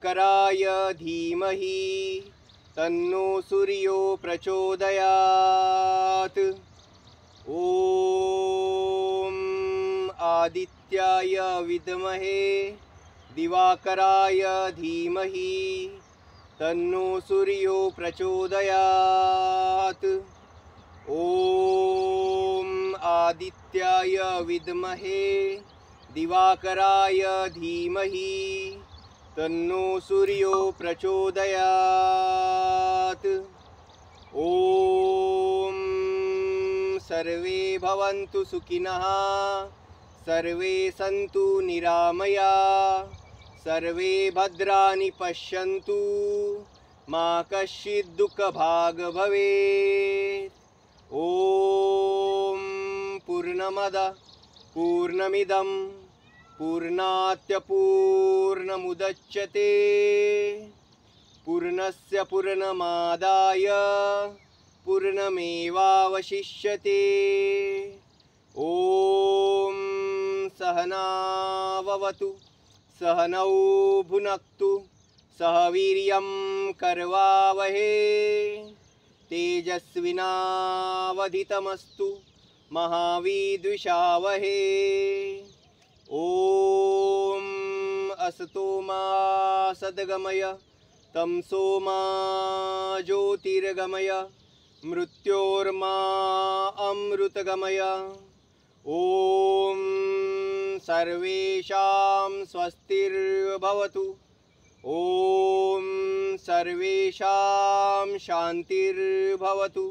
कराय धीमहि तन्नो सूर्यो प्रचोदयात्। ॐ आदित्याय विद्महे दिवाकराय धीमहि तन्नो सूर्यो प्रचोदयात्। ॐ आदित्याय विद्महे दिवाकराय धीमहि तन्नो सूर्यो प्रचोदयात्। ॐ सर्वे भवन्तु सुखिनः, सर्वे सन्तु निरामया, सर्वे भद्राणि पश्यन्तु, मा कश्चित् दुःखभाग् भवेत्। ॐ पूर्णमदः पूर्णमिदं पूर्णात् पूर्णमुदच्यते पूर्णस्य पूर्णमादाय पूर्णमेवावशिष्यते। ॐ सहनाववतु सहनौ भुनक्तु सह वीर्यं करवावहे तेजस्विनावधितमस्तु महाविद्विषावहे। ॐ असतो मा सद्गमय तमसो मा ज्योतिर्गमय मृत्योर्मा अमृतगमय। ॐ सर्वेषां स्वस्तिर्भवतु। ॐ सर्वेषां शान्तिर्भवतु।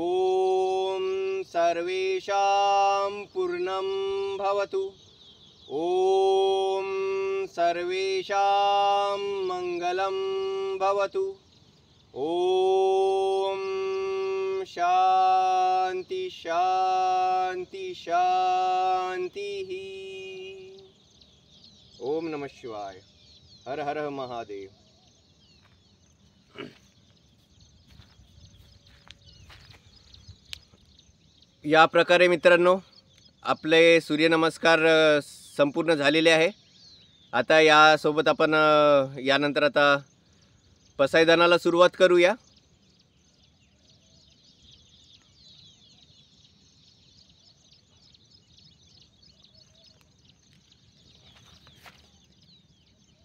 ॐ सर्वेषां पूर्णं भवतु। ॐ सर्वेषां मङ्गलं भवतु। ॐ शान्ति शान्ति शान्तिः। ओम नमः शिवाय। हर हर महादेव। या प्रकारे मित्रांनो आपले सूर्यनमस्कार संपूर्ण झालेले आहे। आता यासोबत आपण यानंतर आता पसायदानाला सुरुवात करूया।